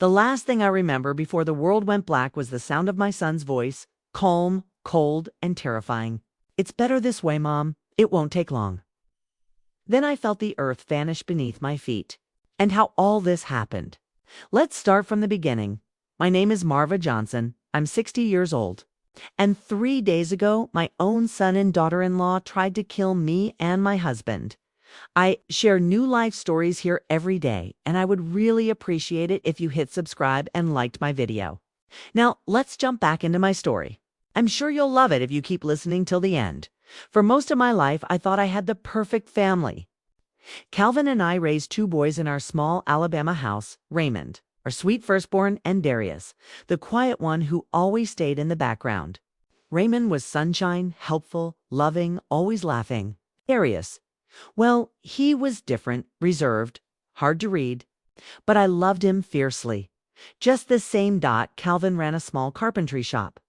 The last thing I remember before the world went black was the sound of my son's voice, calm, cold, and terrifying. "It's better this way, Mom. It won't take long." Then I felt the earth vanish beneath my feet. And how all this happened. Let's start from the beginning. My name is Marva Johnson. I'm 60 years old. And 3 days ago, my own son and daughter-in-law tried to kill me and my husband. I share new life stories here every day, and I would really appreciate it if you hit subscribe and liked my video. Now, let's jump back into my story. I'm sure you'll love it if you keep listening till the end. For most of my life, I thought I had the perfect family. Calvin and I raised 2 boys in our small Alabama house, Raymond, our sweet firstborn, and Darius, the quiet one who always stayed in the background. Raymond was sunshine, helpful, loving, always laughing. Darius, well, he was different, reserved, hard to read, but I loved him fiercely. Just the same dot, Calvin ran a small carpentry shop.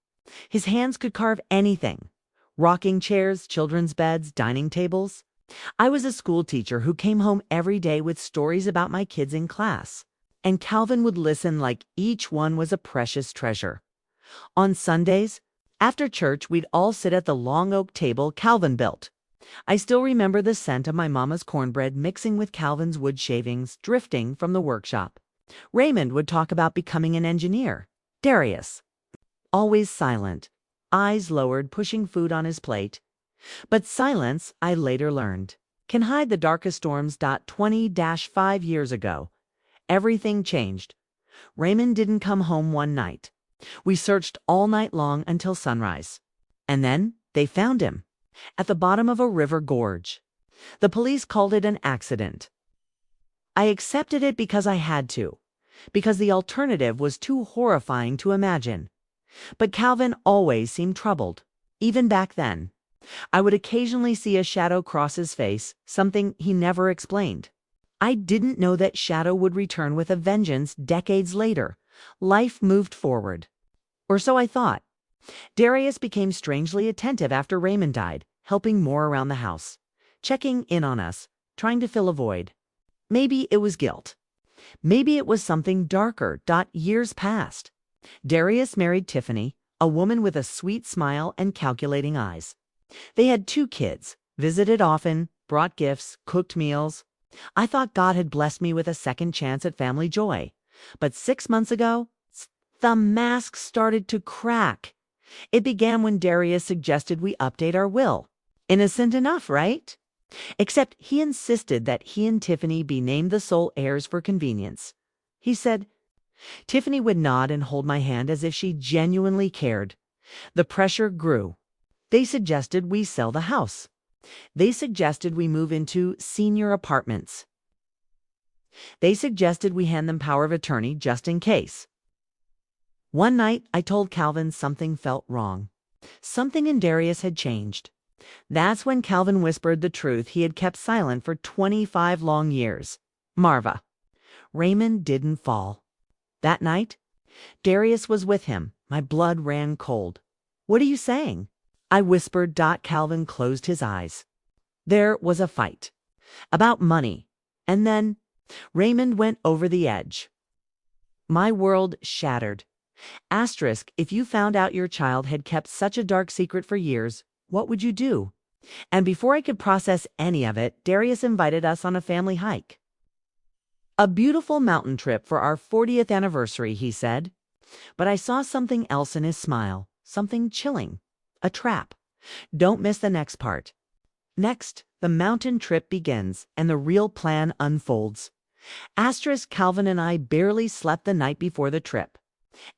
His hands could carve anything. Rocking chairs, children's beds, dining tables. I was a school teacher who came home every day with stories about my kids in class, and Calvin would listen like each one was a precious treasure. On Sundays, after church, we'd all sit at the long oak table Calvin built. I still remember the scent of my mama's cornbread mixing with Calvin's wood shavings drifting from the workshop. Raymond would talk about becoming an engineer. Darius, always silent, eyes lowered, pushing food on his plate. But silence, I later learned, can hide the darkest storms. 20-5 years ago, everything changed. Raymond didn't come home one night. We searched all night long until sunrise. And then they found him at the bottom of a river gorge. The police called it an accident. I accepted it because I had to, because the alternative was too horrifying to imagine. But Calvin always seemed troubled, even back then. I would occasionally see a shadow cross his face, something he never explained. I didn't know that shadow would return with a vengeance decades later. Life moved forward. Or so I thought. Darius became strangely attentive after Raymond died, helping more around the house, checking in on us, trying to fill a void. Maybe it was guilt. Maybe it was something darker. Years passed. Darius married Tiffany, a woman with a sweet smile and calculating eyes. They had 2 kids, visited often, brought gifts, cooked meals. I thought God had blessed me with a second chance at family joy. But 6 months ago, the mask started to crack. It began when Darius suggested we update our will. Innocent enough, right? Except he insisted that he and Tiffany be named the sole heirs for convenience. He said, Tiffany would nod and hold my hand as if she genuinely cared. The pressure grew. They suggested we sell the house. They suggested we move into senior apartments. They suggested we hand them power of attorney just in case. One night, I told Calvin something felt wrong. Something in Darius had changed. That's when Calvin whispered the truth he had kept silent for 25 long years. Marva, Raymond didn't fall. That night, Darius was with him. My blood ran cold. What are you saying? I whispered. Calvin closed his eyes. There was a fight. About money. And then Raymond went over the edge. My world shattered. Asterisk, if you found out your child had kept such a dark secret for years, what would you do? And before I could process any of it, Darius invited us on a family hike. A beautiful mountain trip for our 40th anniversary, he said. But I saw something else in his smile, something chilling. A trap. Don't miss the next part. Next, the mountain trip begins and the real plan unfolds. Asterisk, Calvin and I barely slept the night before the trip.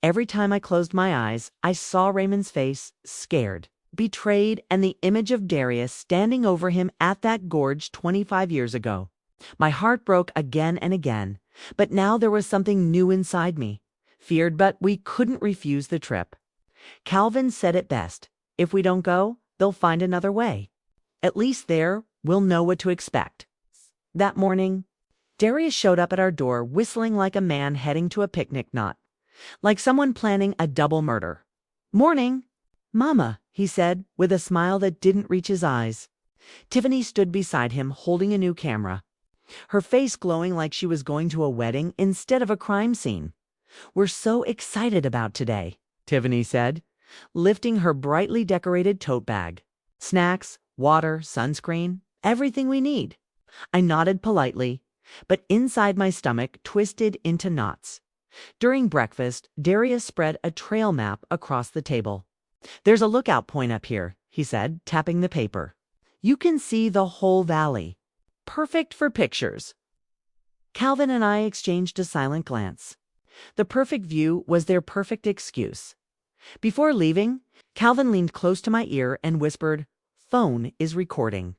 Every time I closed my eyes, I saw Raymond's face, scared, betrayed, and the image of Darius standing over him at that gorge 25 years ago. My heart broke again and again, but now there was something new inside me. Feared, but we couldn't refuse the trip. Calvin said it best. If we don't go, they'll find another way. At least there, we'll know what to expect. That morning, Darius showed up at our door whistling like a man heading to a picnic knot, like someone planning a double murder. Morning, Mama, he said, with a smile that didn't reach his eyes. Tiffany stood beside him holding a new camera, her face glowing like she was going to a wedding instead of a crime scene. We're so excited about today, Tiffany said, lifting her brightly decorated tote bag. Snacks, water, sunscreen, everything we need. I nodded politely, but inside my stomach twisted into knots. During breakfast, Darius spread a trail map across the table. There's a lookout point up here, he said, tapping the paper. You can see the whole valley. Perfect for pictures. Calvin and I exchanged a silent glance. The perfect view was their perfect excuse. Before leaving, Calvin leaned close to my ear and whispered, "Phone is recording.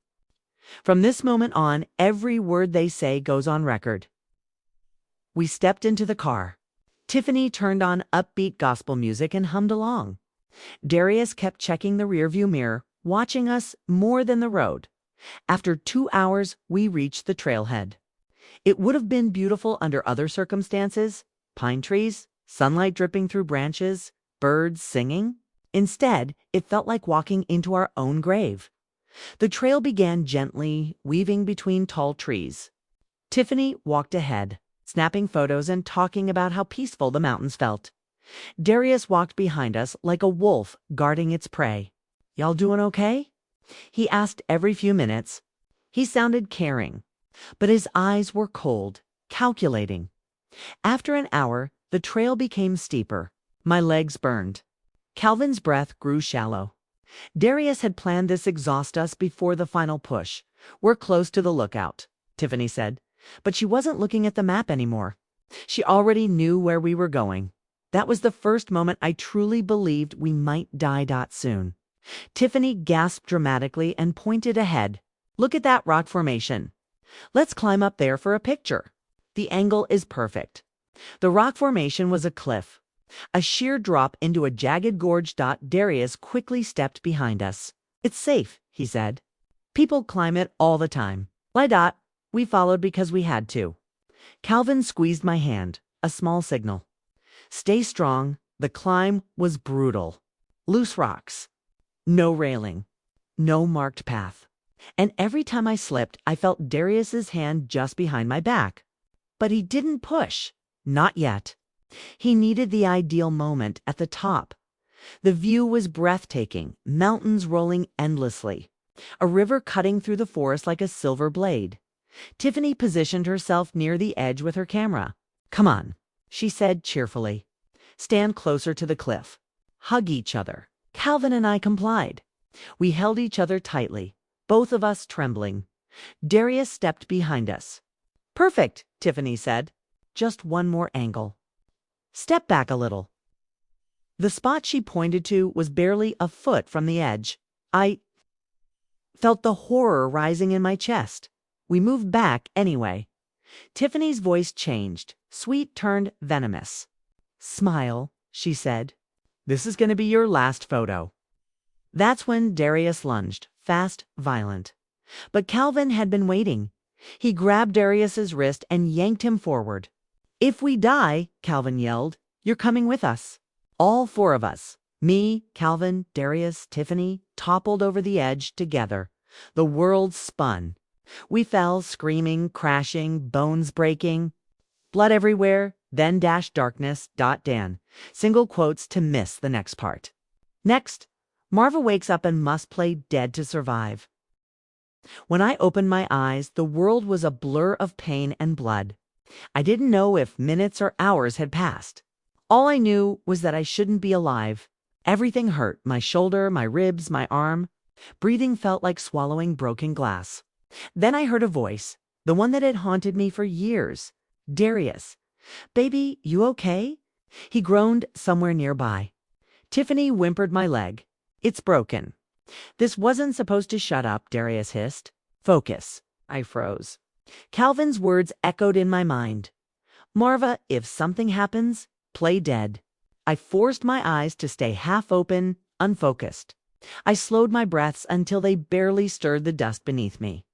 From this moment on, every word they say goes on record." We stepped into the car. Tiffany turned on upbeat gospel music and hummed along. Darius kept checking the rearview mirror, watching us more than the road. After 2 hours, we reached the trailhead. It would have been beautiful under other circumstances: pine trees, sunlight dripping through branches, birds singing. Instead, it felt like walking into our own grave. The trail began gently, weaving between tall trees. Tiffany walked ahead, snapping photos and talking about how peaceful the mountains felt. Darius walked behind us like a wolf guarding its prey. "Y'all doing okay?" he asked every few minutes. He sounded caring, but his eyes were cold, calculating. After an hour, the trail became steeper. My legs burned. Calvin's breath grew shallow. Darius had planned this exhaust us before the final push. "We're close to the lookout," Tiffany said, but she wasn't looking at the map anymore. She already knew where we were going. That was the first moment I truly believed we might die soon. Tiffany gasped dramatically and pointed ahead. "Look at that rock formation. Let's climb up there for a picture. The angle is perfect." The rock formation was a cliff, a sheer drop into a jagged gorge. Darius quickly stepped behind us. "It's safe," he said. "People climb it all the time." We followed because we had to. Calvin squeezed my hand, a small signal. "Stay strong." The climb was brutal. Loose rocks. No railing. No marked path. And every time I slipped, I felt Darius's hand just behind my back. But he didn't push. Not yet. He needed the ideal moment at the top. The view was breathtaking, mountains rolling endlessly, a river cutting through the forest like a silver blade. Tiffany positioned herself near the edge with her camera. "Come on," she said cheerfully. "Stand closer to the cliff. Hug each other." Calvin and I complied. We held each other tightly, both of us trembling. Darius stepped behind us. "Perfect," Tiffany said. "Just one more angle. Step back a little." The spot she pointed to was barely a foot from the edge. I felt the horror rising in my chest. We moved back anyway. Tiffany's voice changed. Sweet turned venomous. "Smile," she said. "This is going to be your last photo." That's when Darius lunged, fast, violent. But Calvin had been waiting. He grabbed Darius's wrist and yanked him forward. "If we die," Calvin yelled, "you're coming with us." All four of us, me, Calvin, Darius, Tiffany, toppled over the edge together. The world spun. We fell, screaming, crashing, bones breaking. Blood everywhere, then dash darkness. Dan. Single quotes to miss the next part. Next, Marva wakes up and must play dead to survive. When I opened my eyes, the world was a blur of pain and blood. I didn't know if minutes or hours had passed. All I knew was that I shouldn't be alive. Everything hurt, my shoulder, my ribs, my arm. Breathing felt like swallowing broken glass. Then I heard a voice, the one that had haunted me for years. "Darius, baby, you okay?" He groaned somewhere nearby. Tiffany whimpered my leg. "It's broken." "This wasn't supposed to shut up," Darius hissed. "Focus." I froze. Calvin's words echoed in my mind. "Marva, if something happens, play dead." I forced my eyes to stay half open, unfocused. I slowed my breaths until they barely stirred the dust beneath me.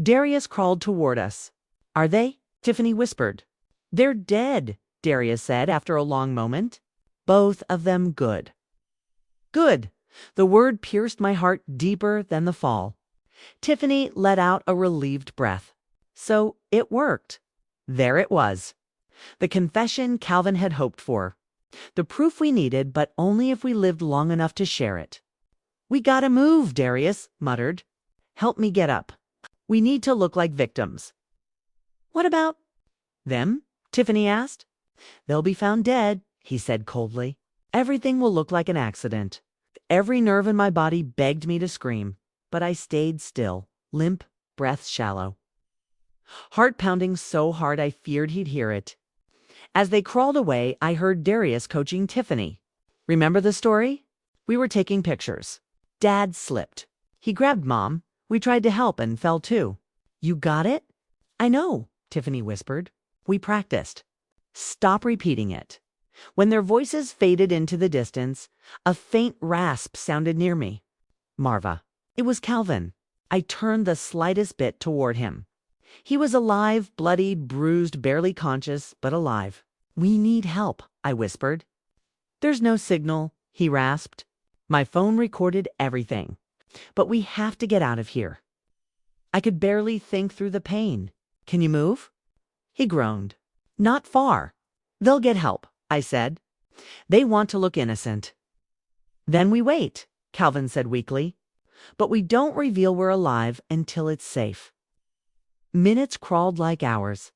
Darius crawled toward us. "Are they?" Tiffany whispered. "They're dead," Darius said after a long moment. "Both of them good." Good. The word pierced my heart deeper than the fall. Tiffany let out a relieved breath. So it worked. There it was. The confession Calvin had hoped for. The proof we needed, but only if we lived long enough to share it. "We gotta move," Darius muttered. "Help me get up. We need to look like victims." "What about them?" Tiffany asked. "They'll be found dead," he said coldly. "Everything will look like an accident." Every nerve in my body begged me to scream, but I stayed still, limp, breath shallow. Heart pounding so hard I feared he'd hear it. As they crawled away, I heard Darius coaching Tiffany. "Remember the story? We were taking pictures. Dad slipped. He grabbed Mom. We tried to help and fell too." "You got it?" "I know," Tiffany whispered. "We practiced." "Stop repeating it." When their voices faded into the distance, a faint rasp sounded near me. Marva. It was Calvin. I turned the slightest bit toward him. He was alive, bloody, bruised, barely conscious, but alive. "We need help," I whispered. "There's no signal," he rasped. "My phone recorded everything. But we have to get out of here." I could barely think through the pain. "Can you move?" He groaned. "Not far." "They'll get help," I said. "They want to look innocent." "Then we wait," Calvin said weakly. "But we don't reveal we're alive until it's safe." Minutes crawled like hours.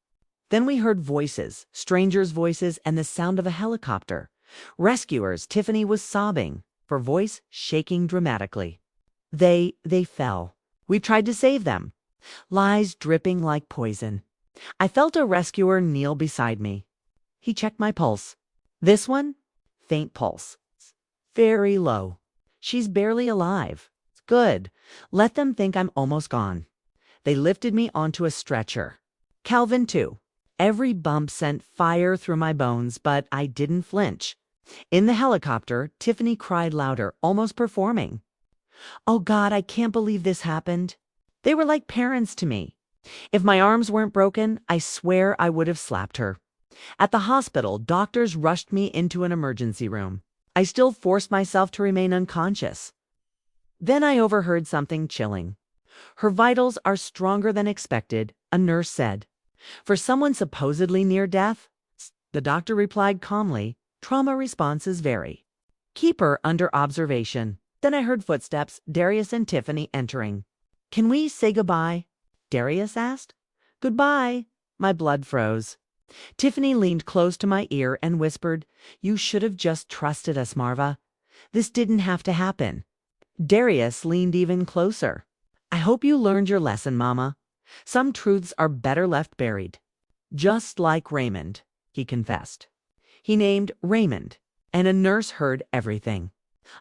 Then we heard voices, strangers' voices, and the sound of a helicopter. Rescuers. Tiffany was sobbing, her voice shaking dramatically. They fell. We tried to save them. Lies dripping like poison. I felt a rescuer kneel beside me. He checked my pulse. "This one? Faint pulse. Very low. She's barely alive." "Good. Let them think I'm almost gone." They lifted me onto a stretcher. Calvin, too. Every bump sent fire through my bones, but I didn't flinch. In the helicopter, Tiffany cried louder, almost performing. "Oh God, I can't believe this happened." They were like parents to me. If my arms weren't broken, I swear I would have slapped her. At the hospital, doctors rushed me into an emergency room. I still forced myself to remain unconscious. Then I overheard something chilling. "Her vitals are stronger than expected," a nurse said. "For someone supposedly near death?" The doctor replied calmly, "Trauma responses vary. Keep her under observation." Then I heard footsteps, Darius and Tiffany entering. "Can we say goodbye?" Darius asked. "Goodbye." My blood froze. Tiffany leaned close to my ear and whispered, "You should have just trusted us, Marva. This didn't have to happen." Darius leaned even closer. "I hope you learned your lesson, Mama. Some truths are better left buried." "Just like Raymond," he confessed. He named Raymond, and a nurse heard everything.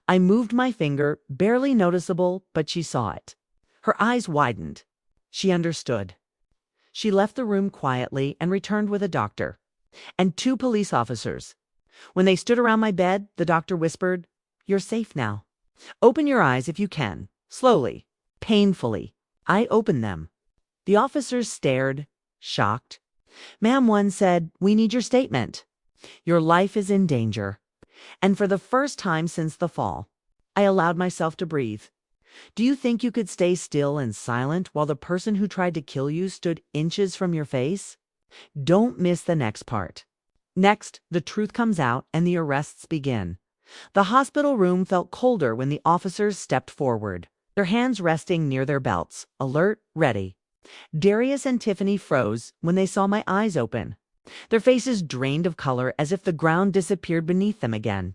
I moved my finger, barely noticeable, but she saw it. Her eyes widened. She understood. She left the room quietly and returned with a doctor and 2 police officers. When they stood around my bed, the doctor whispered, "You're safe now. Open your eyes if you can, slowly, painfully." I opened them. The officers stared, shocked. "Ma'am," one said, "we need your statement. Your life is in danger." And for the first time since the fall, I allowed myself to breathe. Do you think you could stay still and silent while the person who tried to kill you stood inches from your face? Don't miss the next part. Next, the truth comes out and the arrests begin. The hospital room felt colder when the officers stepped forward, their hands resting near their belts, alert, ready. Darius and Tiffany froze when they saw my eyes open. Their faces drained of color as if the ground disappeared beneath them again.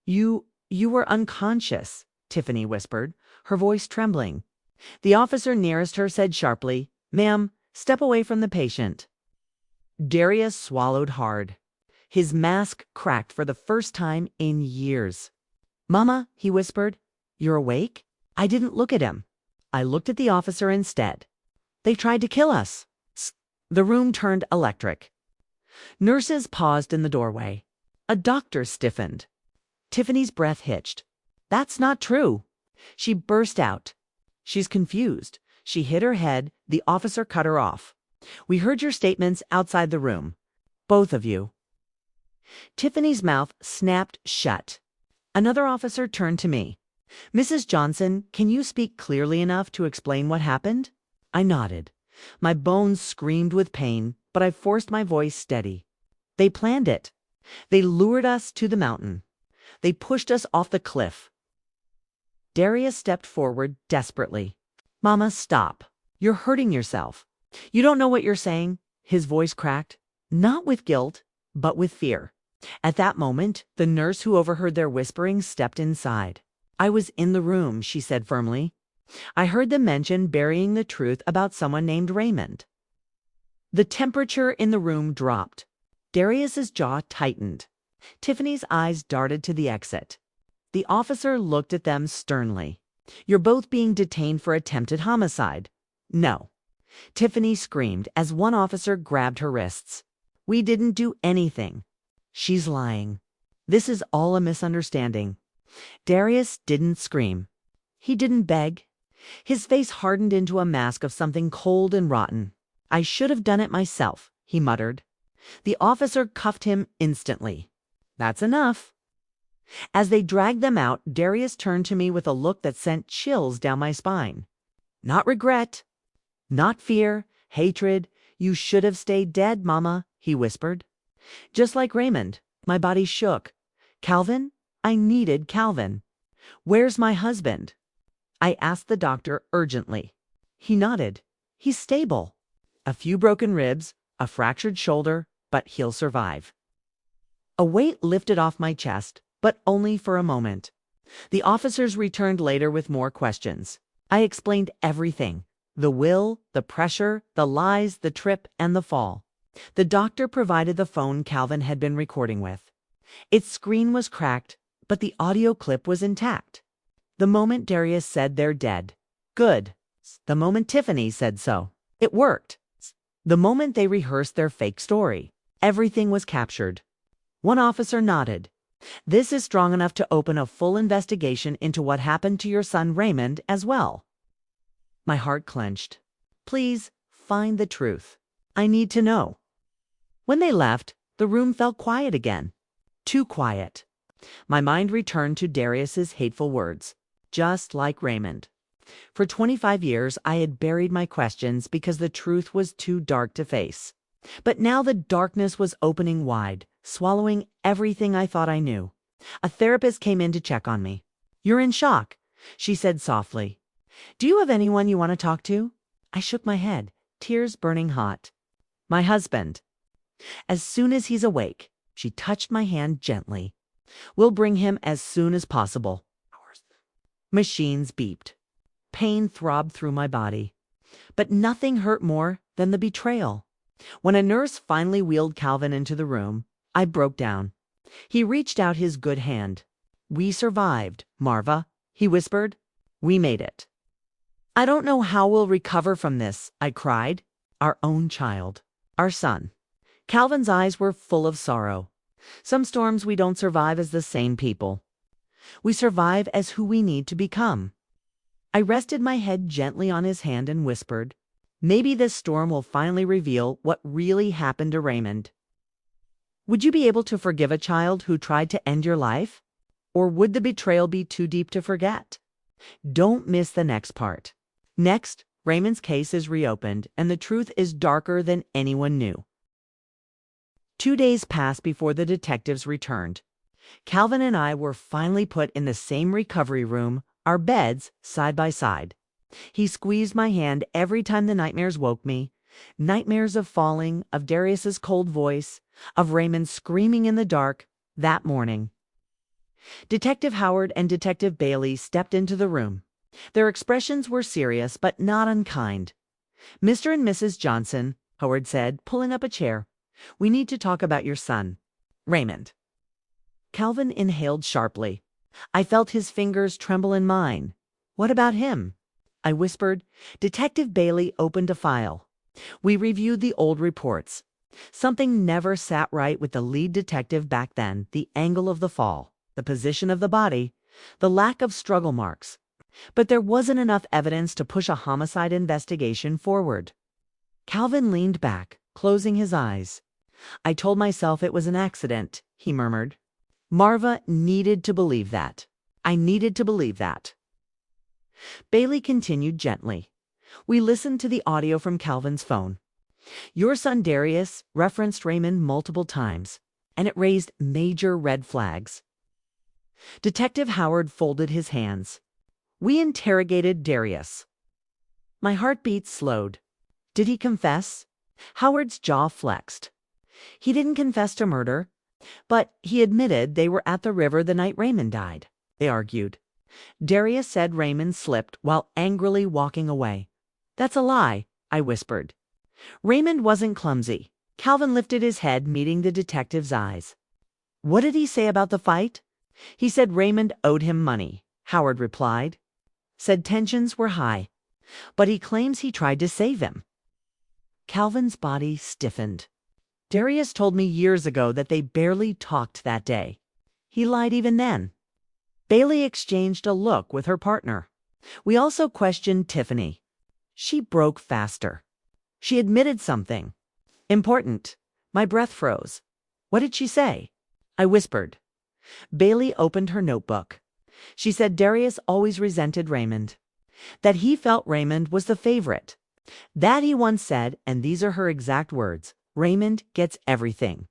You were unconscious," Tiffany whispered, her voice trembling. The officer nearest her said sharply, "Ma'am, step away from the patient." Darius swallowed hard. His mask cracked for the first time in years. "Mama," he whispered, "you're awake?" I didn't look at him. I looked at the officer instead. "They tried to kill us." The room turned electric. Nurses paused in the doorway. A doctor stiffened. Tiffany's breath hitched. "That's not true." She burst out. "She's confused." She hit her head. The officer cut her off. "We heard your statements outside the room. Both of you." Tiffany's mouth snapped shut. Another officer turned to me. "Mrs. Johnson, can you speak clearly enough to explain what happened?" I nodded. My bones screamed with pain, but I forced my voice steady. They planned it. They lured us to the mountain. They pushed us off the cliff. Darius stepped forward desperately. Mama, stop. You're hurting yourself. You don't know what you're saying. His voice cracked, not with guilt, but with fear. At that moment, the nurse who overheard their whispering stepped inside. I was in the room, she said firmly. I heard them mention burying the truth about someone named Raymond. The temperature in the room dropped. Darius's jaw tightened. Tiffany's eyes darted to the exit. The officer looked at them sternly. You're both being detained for attempted homicide. No. Tiffany screamed as one officer grabbed her wrists. We didn't do anything. She's lying. This is all a misunderstanding. Darius didn't scream. He didn't beg. His face hardened into a mask of something cold and rotten. I should have done it myself, he muttered. The officer cuffed him instantly. That's enough. As they dragged them out, Darius turned to me with a look that sent chills down my spine. Not regret. Not fear, hatred. You should have stayed dead, Mama, he whispered. Just like Raymond, my body shook. Calvin? I needed Calvin. Where's my husband? I asked the doctor urgently. He nodded. He's stable. A few broken ribs, a fractured shoulder, but he'll survive. A weight lifted off my chest, but only for a moment. The officers returned later with more questions. I explained everything. The will, the pressure, the lies, the trip, and the fall. The doctor provided the phone Calvin had been recording with. Its screen was cracked, but the audio clip was intact. The moment Darius said they're dead. Good. The moment Tiffany said so. It worked. The moment they rehearsed their fake story. Everything was captured. One officer nodded. This is strong enough to open a full investigation into what happened to your son Raymond as well. My heart clenched. Please, find the truth. I need to know. When they left, the room felt quiet again. Too quiet. My mind returned to Darius's hateful words. Just like Raymond. For 25 years, I had buried my questions because the truth was too dark to face. But now the darkness was opening wide, swallowing everything I thought I knew. A therapist came in to check on me. You're in shock, she said softly. Do you have anyone you want to talk to? I shook my head, tears burning hot. My husband. As soon as he's awake, she touched my hand gently. We'll bring him as soon as possible. Machines beeped. Pain throbbed through my body. But nothing hurt more than the betrayal. When a nurse finally wheeled Calvin into the room, I broke down. He reached out his good hand. We survived, Marva, he whispered. We made it. I don't know how we'll recover from this, I cried. Our own child. Our son. Calvin's eyes were full of sorrow. Some storms we don't survive as the same people. We survive as who we need to become. I rested my head gently on his hand and whispered, maybe this storm will finally reveal what really happened to Raymond. Would you be able to forgive a child who tried to end your life? Or would the betrayal be too deep to forget? Don't miss the next part. Next, Raymond's case is reopened, and the truth is darker than anyone knew. 2 days passed before the detectives returned. Calvin and I were finally put in the same recovery room, our beds side by side. He squeezed my hand every time the nightmares woke me. Nightmares of falling, of Darius's cold voice, of Raymond screaming in the dark that morning. Detective Howard and Detective Bailey stepped into the room. Their expressions were serious but not unkind. Mr. and Mrs. Johnson, Howard said, pulling up a chair. We need to talk about your son, Raymond. Calvin inhaled sharply. I felt his fingers tremble in mine. What about him? I whispered. Detective Bailey opened a file. We reviewed the old reports. Something never sat right with the lead detective back then, the angle of the fall, the position of the body, the lack of struggle marks. But there wasn't enough evidence to push a homicide investigation forward. Calvin leaned back, closing his eyes. I told myself it was an accident, he murmured. Marva needed to believe that. I needed to believe that. Bailey continued gently. We listened to the audio from Calvin's phone. Your son Darius referenced Raymond multiple times, and it raised major red flags. Detective Howard folded his hands. We interrogated Darius. My heartbeat slowed. Did he confess? Howard's jaw flexed. He didn't confess to murder, but he admitted they were at the river the night Raymond died. They argued. Darius said Raymond slipped while angrily walking away. That's a lie, I whispered. Raymond wasn't clumsy. Calvin lifted his head, meeting the detective's eyes. What did he say about the fight? He said Raymond owed him money, Howard replied. Said tensions were high, but he claims he tried to save him. Calvin's body stiffened. Darius told me years ago that they barely talked that day. He lied even then. Bailey exchanged a look with her partner. We also questioned Tiffany. She broke faster. She admitted something. Important. My breath froze. What did she say? I whispered. Bailey opened her notebook. She said Darius always resented Raymond. That he felt Raymond was the favorite. That he once said, and these are her exact words, Raymond gets everything.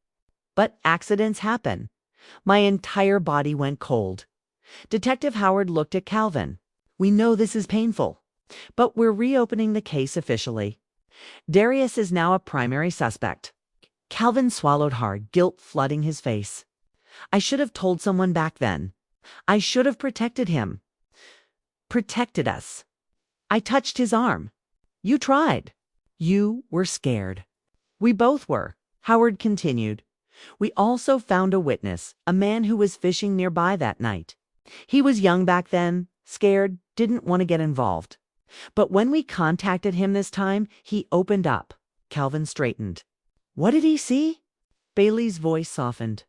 But accidents happen. My entire body went cold. Detective Howard looked at Calvin. We know this is painful, but we're reopening the case officially. Darius is now a primary suspect. Calvin swallowed hard, guilt flooding his face. I should have told someone back then. I should have protected him. Protected us. I touched his arm. You tried. You were scared. We both were, Howard continued. We also found a witness, a man who was fishing nearby that night. He was young back then, scared, didn't want to get involved. But when we contacted him this time, he opened up. Calvin straightened. What did he see? Bailey's voice softened.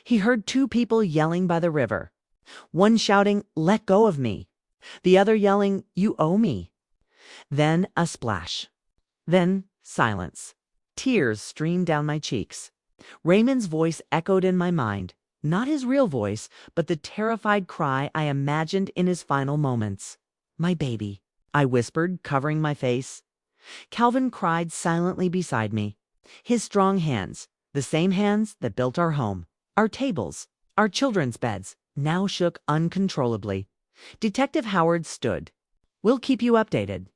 He heard two people yelling by the river. One shouting, "Let go of me." The other yelling, "You owe me." Then a splash. Then silence. Tears streamed down my cheeks. Raymond's voice echoed in my mind. Not his real voice, but the terrified cry I imagined in his final moments. My baby, I whispered, covering my face. Calvin cried silently beside me. His strong hands, the same hands that built our home, our tables, our children's beds, now shook uncontrollably. Detective Howard stood. We'll keep you updated.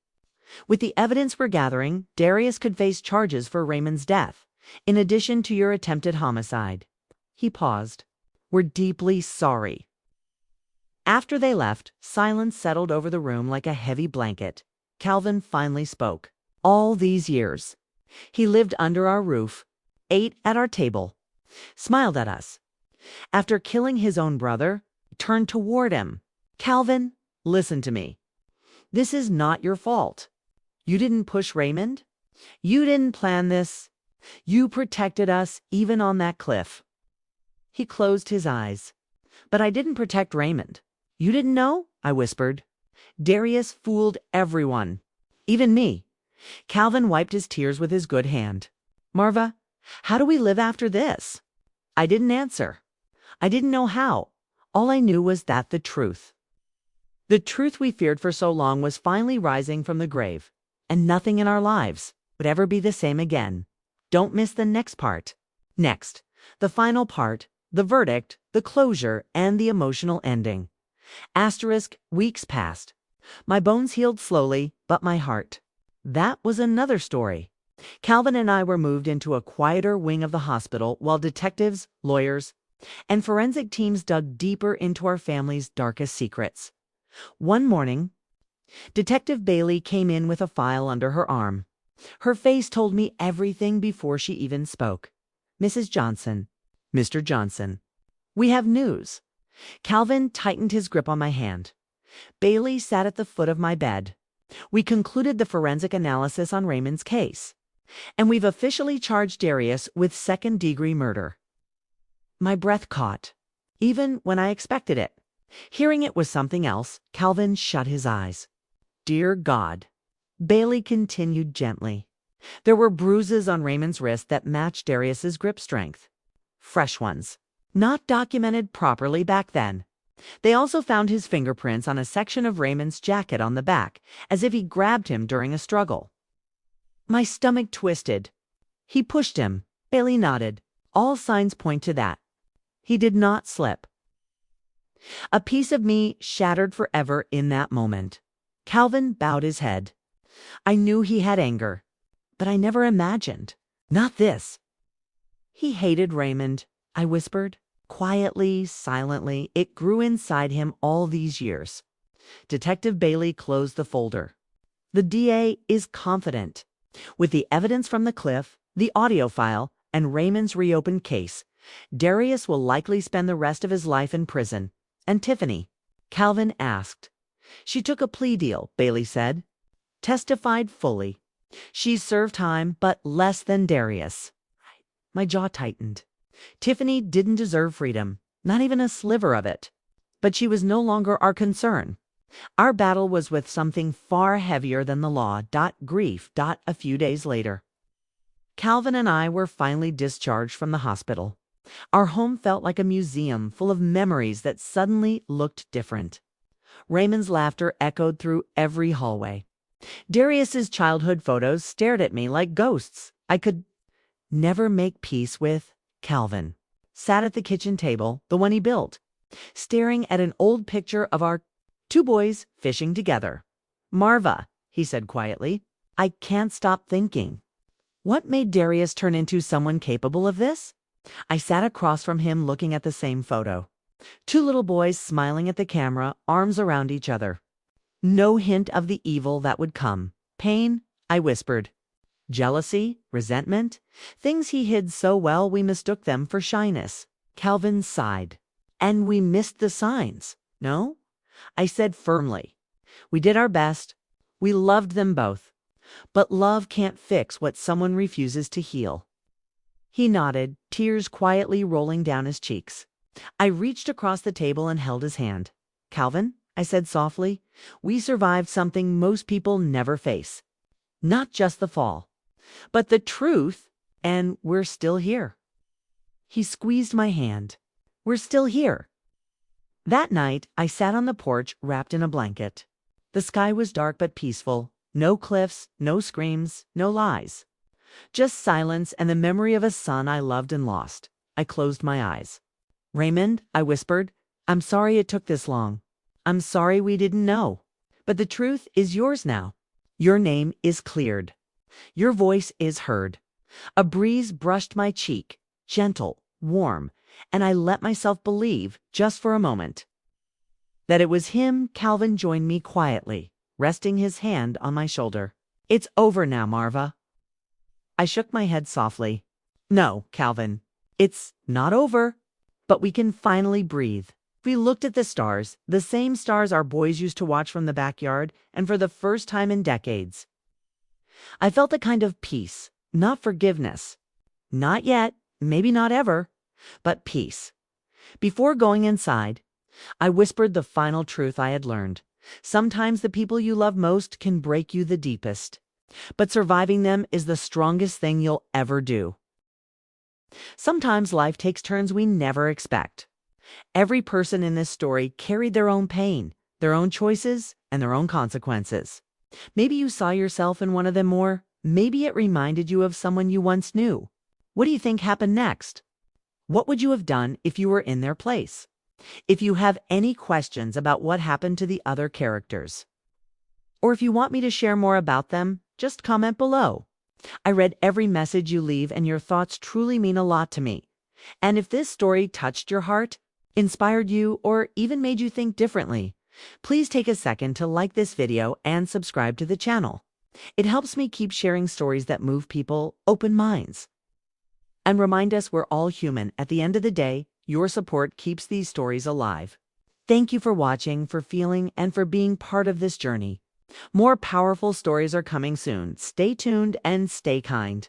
With the evidence we're gathering, Darius could face charges for Raymond's death, in addition to your attempted homicide. He paused. We're deeply sorry. After they left, silence settled over the room like a heavy blanket. Calvin finally spoke. All these years, he lived under our roof, ate at our table, smiled at us. After killing his own brother, turned toward him. Calvin, listen to me. This is not your fault. You didn't push Raymond. You didn't plan this. You protected us even on that cliff. He closed his eyes. But I didn't protect Raymond. You didn't know? I whispered. Darius fooled everyone. Even me. Calvin wiped his tears with his good hand. Marva, how do we live after this? I didn't answer. I didn't know how. All I knew was that the truth we feared for so long was finally rising from the grave, and nothing in our lives would ever be the same again. Don't miss the next part. Next, the final part, the verdict, the closure, and the emotional ending. Asterisk, weeks passed. My bones healed slowly, but my heart. That was another story. Calvin and I were moved into a quieter wing of the hospital while detectives, lawyers, and forensic teams dug deeper into our family's darkest secrets. One morning, Detective Bailey came in with a file under her arm. Her face told me everything before she even spoke. Mrs. Johnson, Mr. Johnson, we have news. Calvin tightened his grip on my hand. Bailey sat at the foot of my bed. We concluded the forensic analysis on Raymond's case, and we've officially charged Darius with second-degree murder. My breath caught, even when I expected it. Hearing it was something else, Calvin shut his eyes. Dear God, Bailey continued gently. There were bruises on Raymond's wrist that matched Darius's grip strength. Fresh ones. Not documented properly back then. They also found his fingerprints on a section of Raymond's jacket on the back, as if he grabbed him during a struggle. My stomach twisted. He pushed him. Bailey nodded. All signs point to that. He did not slip. A piece of me shattered forever in that moment. Calvin bowed his head. I knew he had anger, but I never imagined. Not this. He hated Raymond, I whispered. Quietly, silently, it grew inside him all these years. Detective Bailey closed the folder. The DA is confident. With the evidence from the cliff, the audio file, and Raymond's reopened case, Darius will likely spend the rest of his life in prison. And Tiffany? Calvin asked. She took a plea deal, Bailey said. Testified fully. She served time, but less than Darius. My jaw tightened. Tiffany didn't deserve freedom, not even a sliver of it. But she was no longer our concern. Our battle was with something far heavier than the law. Grief. A few days later. Calvin and I were finally discharged from the hospital. Our home felt like a museum full of memories that suddenly looked different. Raymond's laughter echoed through every hallway. Darius's childhood photos stared at me like ghosts. I could never make peace with. Calvin sat at the kitchen table, the one he built, staring at an old picture of our two boys fishing together. Marva, he said quietly, I can't stop thinking. What made Darius turn into someone capable of this? I sat across from him looking at the same photo. Two little boys smiling at the camera, arms around each other. No hint of the evil that would come. Pain, I whispered. Jealousy, resentment, things he hid so well we mistook them for shyness. Calvin sighed. And we missed the signs, no? I said firmly. We did our best. We loved them both. But love can't fix what someone refuses to heal. He nodded, tears quietly rolling down his cheeks. I reached across the table and held his hand. Calvin, I said softly, we survived something most people never face. Not just the fall, but the truth, and we're still here. He squeezed my hand. We're still here. That night, I sat on the porch wrapped in a blanket. The sky was dark but peaceful. No cliffs, no screams, no lies. Just silence and the memory of a son I loved and lost. I closed my eyes. Raymond, I whispered, I'm sorry it took this long. I'm sorry we didn't know. But the truth is yours now. Your name is cleared. Your voice is heard. A breeze brushed my cheek, gentle, warm, and I let myself believe, just for a moment, that it was him. Calvin joined me quietly, resting his hand on my shoulder. It's over now, Marva. I shook my head softly. No, Calvin, it's not over, but we can finally breathe. We looked at the stars, the same stars our boys used to watch from the backyard, and for the first time in decades, I felt a kind of peace, not forgiveness. Not yet, maybe not ever, but peace. Before going inside, I whispered the final truth I had learned. Sometimes the people you love most can break you the deepest, but surviving them is the strongest thing you'll ever do. Sometimes life takes turns we never expect. Every person in this story carried their own pain, their own choices, and their own consequences. Maybe you saw yourself in one of them, or maybe it reminded you of someone you once knew. What do you think happened next? What would you have done if you were in their place? If you have any questions about what happened to the other characters, or if you want me to share more about them, just comment below. I read every message you leave, and your thoughts truly mean a lot to me. And if this story touched your heart, inspired you, or even made you think differently, please take a second to like this video and subscribe to the channel. It helps me keep sharing stories that move people, open minds, and remind us we're all human. At the end of the day, your support keeps these stories alive. Thank you for watching, for feeling, and for being part of this journey. More powerful stories are coming soon. Stay tuned and stay kind.